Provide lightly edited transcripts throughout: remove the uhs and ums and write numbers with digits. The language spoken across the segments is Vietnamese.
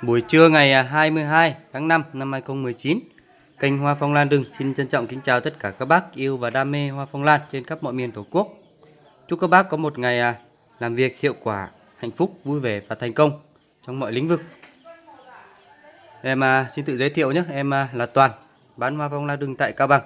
Buổi trưa ngày 22 tháng 5 năm 2019, kênh Hoa Phong Lan Rừng xin trân trọng kính chào tất cả các bác yêu và đam mê hoa phong lan trên khắp mọi miền Tổ quốc. Chúc các bác có một ngày làm việc hiệu quả, hạnh phúc, vui vẻ và thành công trong mọi lĩnh vực. Em xin tự giới thiệu nhé, em là Toàn, bán hoa phong lan rừng tại Cao Bằng.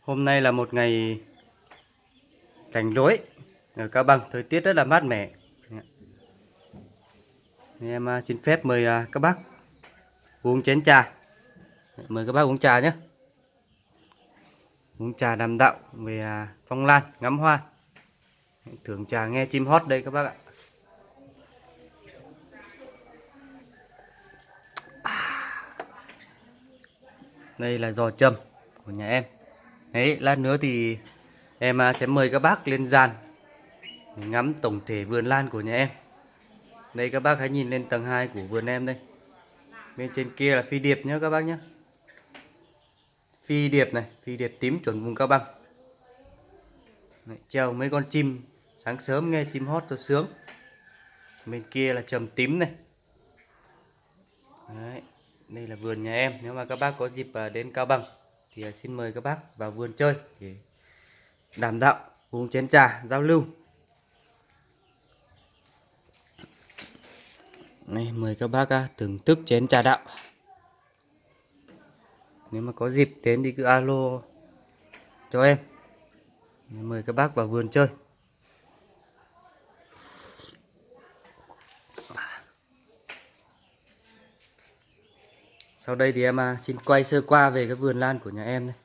Hôm nay là một ngày rảnh rỗi ở Cao Bằng, thời tiết rất là mát mẻ. Em xin phép mời các bác uống chén trà. Mời các bác uống trà nhé. Uống trà đàm đạo về phong lan, ngắm hoa, thưởng trà nghe chim hót đây các bác ạ. Đây là giò trầm của nhà em. Đấy, lát nữa thì em sẽ mời các bác lên gian để ngắm tổng thể vườn lan của nhà em. Đây các bác hãy nhìn lên tầng 2 của vườn em đây. Bên trên kia là phi điệp nhé các bác nhé. Phi điệp này, phi điệp tím chuẩn vùng Cao Bằng. Đấy, treo mấy con chim, sáng sớm nghe chim hót tôi sướng. Bên kia là trầm tím này. Đấy, đây là vườn nhà em. Nếu mà các bác có dịp đến Cao Bằng thì xin mời các bác vào vườn chơi để đàm đạo, uống chén trà, giao lưu. Đây, mời các bác thưởng thức chén trà đạo. Nếu mà có dịp đến thì cứ alo cho em. Mời các bác vào vườn chơi. Sau đây thì em xin quay sơ qua về cái vườn lan của nhà em đây.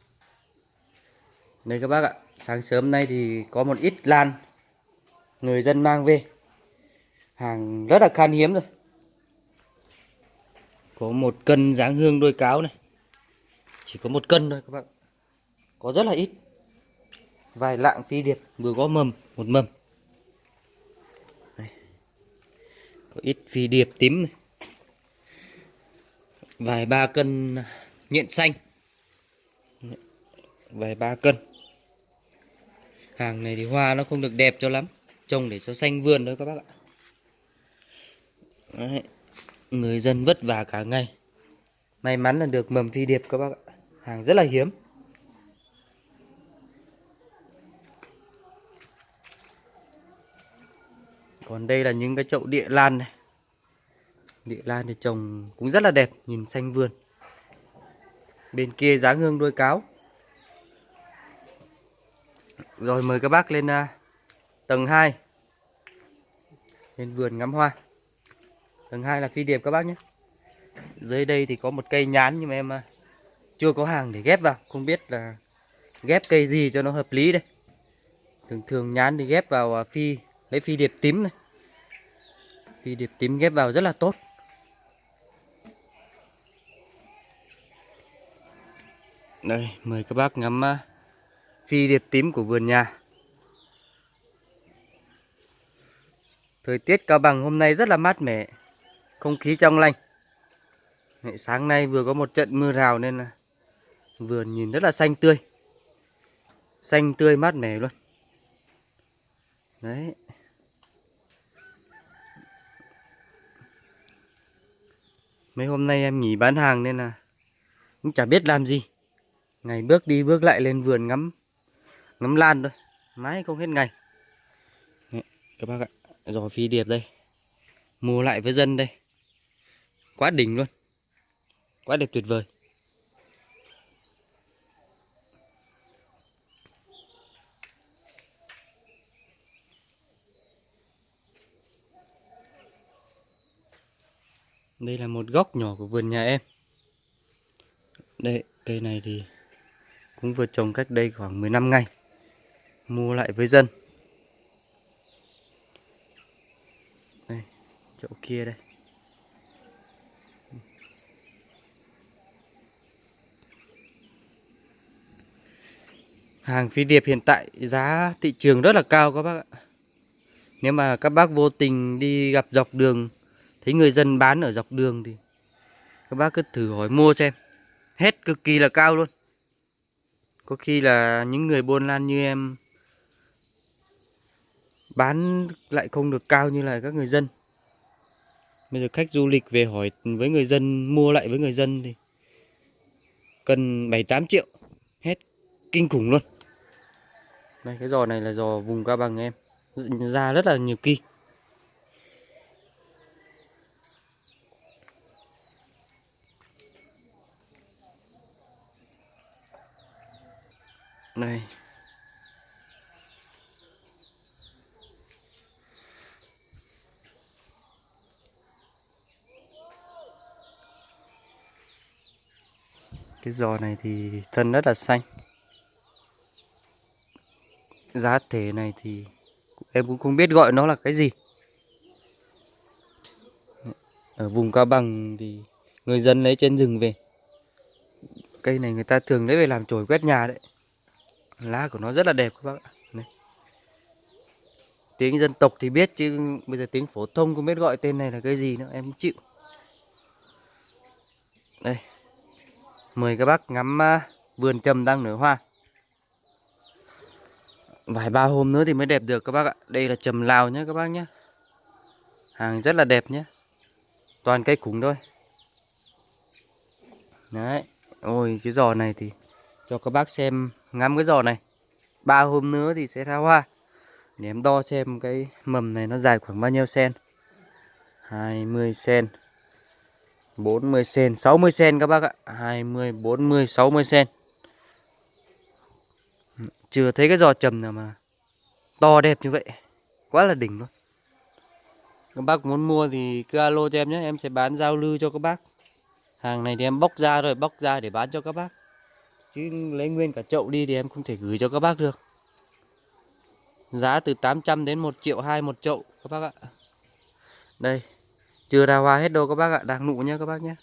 Đây các bác ạ, sáng sớm nay thì có một ít lan người dân mang về. Hàng rất là khan hiếm rồi. Có 1 cân dáng hương đôi cáo này. Chỉ có 1 cân thôi các bác. Có rất là ít. Vài lạng phi điệp vừa có mầm, 1 mầm. Đây. Có ít phi điệp tím này. Vài 3 cân nhện xanh. Vài 3 cân. Hàng này thì hoa nó không được đẹp cho lắm, trồng để cho xanh vườn thôi các bác ạ. Đấy. Người dân vất vả cả ngày, may mắn là được mầm phi điệp các bác ạ. Hàng rất là hiếm. Còn đây là những cái chậu địa lan này. Địa lan thì trồng cũng rất là đẹp, nhìn xanh vườn. Bên kia dáng hương đuôi cáo. Rồi mời các bác lên tầng 2, lên vườn ngắm hoa. Tầng 2 là phi điệp các bác nhé. Dưới đây thì có một cây nhán nhưng mà em chưa có hàng để ghép vào, không biết là ghép cây gì cho nó hợp lý đây. Thường thường nhán thì ghép vào lấy phi điệp tím này. Phi điệp tím ghép vào rất là tốt. Đây, mời các bác ngắm phi điệp tím của vườn nhà. Thời tiết Cao Bằng hôm nay rất là mát mẻ, không khí trong lành. Sáng nay vừa có một trận mưa rào nên là vườn nhìn rất là xanh tươi. Xanh tươi mát mẻ luôn. Đấy. Mấy hôm nay em nghỉ bán hàng nên là cũng chả biết làm gì. Ngày bước đi bước lại lên vườn ngắm lan thôi, mãi không hết ngày. Đấy, các bác ạ, giò phi điệp đây, mua lại với dân đây, quá đỉnh luôn, quá đẹp tuyệt vời. Đây là một góc nhỏ của vườn nhà em. Đây, cây này thì cũng vừa trồng cách đây khoảng 15 ngày, mua lại với dân. Đây, chỗ kia đây. Hàng phi điệp hiện tại giá thị trường rất là cao các bác ạ. Nếu mà các bác vô tình đi gặp dọc đường, thấy người dân bán ở dọc đường thì các bác cứ thử hỏi mua xem. Hết cực kỳ là cao luôn. Có khi là những người buôn lan như em bán lại không được cao như là các người dân. Bây giờ khách du lịch về hỏi với người dân, mua lại với người dân thì cần 7-8 triệu. Hết kinh khủng luôn. Đây, cái giò này là giò vùng Cao Bằng em. Ra rất là nhiều ki. Đây. Cái giò này thì thân rất là xanh. Giá thể này thì em cũng không biết gọi nó là cái gì. Ở vùng Cao Bằng thì người dân lấy trên rừng về. Cây này người ta thường lấy về làm chổi quét nhà đấy. Lá của nó rất là đẹp các bác ạ. Đây. Tiếng dân tộc thì biết chứ bây giờ tiếng phổ thông không biết gọi tên này là cái gì nữa, em chịu. Đây. Mời các bác ngắm vườn trầm đang nở hoa. Vài ba hôm nữa thì mới đẹp được các bác ạ. Đây là trầm Lào nhé các bác nhé. Hàng rất là đẹp nhé. Toàn cây khủng thôi. Đấy. Ôi cái giò này thì cho các bác xem ngắm cái giò này. 3 hôm nữa thì sẽ ra hoa. Để em đo xem cái mầm này nó dài khoảng bao nhiêu sen. 20 sen, 40 sen, 60 sen các bác ạ. 20, 40, 60 sen. Chưa thấy cái giò trầm nào mà to đẹp như vậy. Quá là đỉnh luôn. Các bác muốn mua thì cứ alo cho em nhé. Em sẽ bán giao lưu cho các bác. Hàng này thì em bóc ra rồi, bóc ra để bán cho các bác. Chứ lấy nguyên cả chậu đi thì em không thể gửi cho các bác được. Giá từ 800 đến 1 triệu 2 một chậu các bác ạ. Đây, chưa ra hoa hết đâu các bác ạ, đang nụ nhé các bác nhé.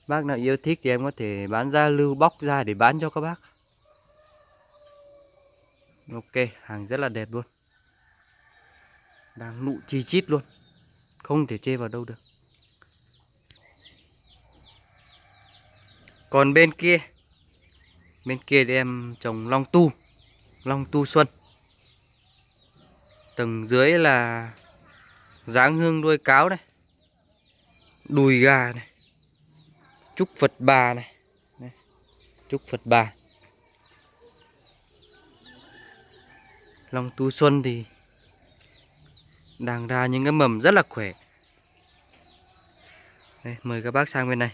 Bác nào yêu thích thì em có thể bán giao lưu, bóc ra để bán cho các bác. Ok, hàng rất là đẹp luôn. Đang nụ chi chít luôn. Không thể chê vào đâu được. Còn bên kia thì em trồng long tu xuân. Tầng dưới là dáng hương đuôi cáo này, đùi gà này, trúc Phật bà này. Đây, trúc Phật bà. Long tu xuân thì đang ra những cái mầm rất là khỏe. Đây, mời các bác sang bên này.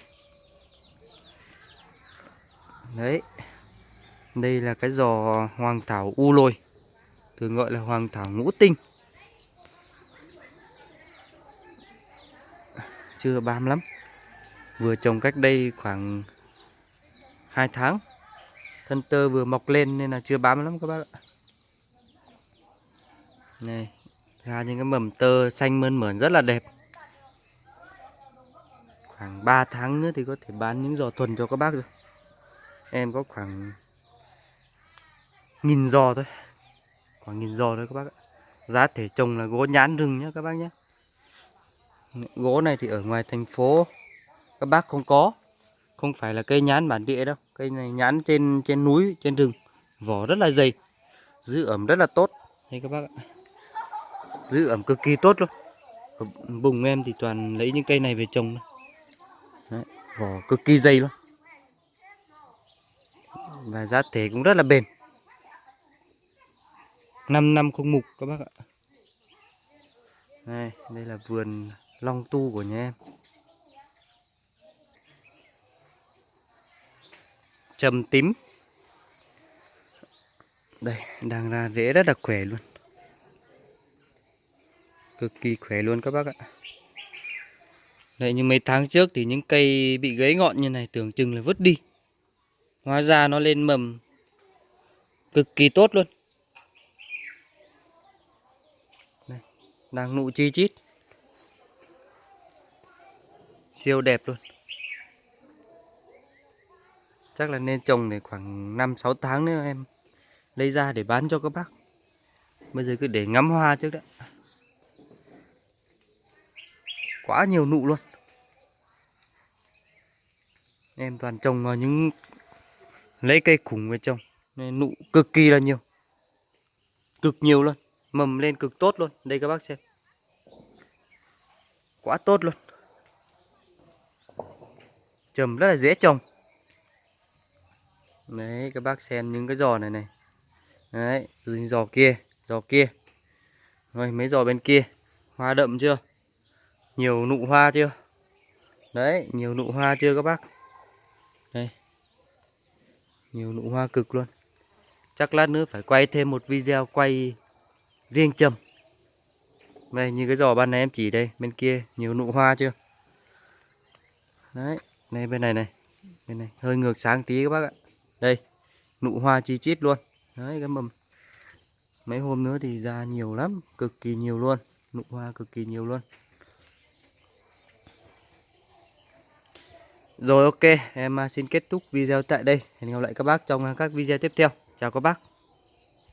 Đấy. Đây là cái giò hoàng thảo u lôi, thường gọi là hoàng thảo ngũ tinh. Chưa bám lắm. Vừa trồng cách đây khoảng 2 tháng. Thân tơ vừa mọc lên nên là chưa bám lắm các bác ạ. Này, ra những cái mầm tơ xanh mơn mởn rất là đẹp. Khoảng 3 tháng nữa thì có thể bán những giò thuần cho các bác rồi. Em có khoảng 1000 giò thôi. Khoảng 1000 giò thôi các bác ạ. Giá thể trồng là gỗ nhãn rừng nhé các bác nhé. Gỗ này thì ở ngoài thành phố các bác không có. Không phải là cây nhãn bản địa đâu. Cây này nhãn trên núi, trên rừng. Vỏ rất là dày. Giữ ẩm rất là tốt. Đây các bác ạ. Giữ ẩm cực kỳ tốt luôn. Ở vùng em thì toàn lấy những cây này về trồng. Đấy, vỏ cực kỳ dày luôn. Và giá thể cũng rất là bền. 5 năm không mục các bác ạ. Đây là vườn long tu của nhà em. Trầm tím. Đây, đang ra rễ rất là khỏe luôn. Cực kỳ khỏe luôn các bác ạ. Đây, như mấy tháng trước thì những cây bị gãy ngọn như này tưởng chừng là vứt đi. Hóa ra nó lên mầm cực kỳ tốt luôn. Đây, đang nụ chi chít. Siêu đẹp luôn. Chắc là nên trồng để khoảng 5-6 tháng nữa em lấy ra để bán cho các bác. Bây giờ cứ để ngắm hoa trước đã. Quá nhiều nụ luôn. Em toàn trồng vào những lấy cây khủng về trồng nên nụ cực kỳ là nhiều. Cực nhiều luôn. Mầm lên cực tốt luôn. Đây các bác xem. quá tốt luôn. Trầm rất là dễ trồng. Đấy các bác xem những cái giò này này. Đấy, rồi giò kia. Rồi mấy giò bên kia. Hoa đậm chưa? Nhiều nụ hoa chưa? Đấy, nhiều nụ hoa chưa các bác? Đây. Nhiều nụ hoa cực luôn. Chắc lát nữa phải quay thêm một video quay riêng trầm. Đây, như cái giò ban nãy em chỉ đây, bên kia nhiều nụ hoa chưa? Đấy, đây bên này này. Bên này hơi ngược sáng tí các bác ạ. Đây, nụ hoa chi chít luôn. Đấy cái mầm. Mấy hôm nữa thì ra nhiều lắm, cực kỳ nhiều luôn. Nụ hoa cực kỳ nhiều luôn. Rồi ok, em xin kết thúc video tại đây. Hẹn gặp lại các bác trong các video tiếp theo. Chào các bác.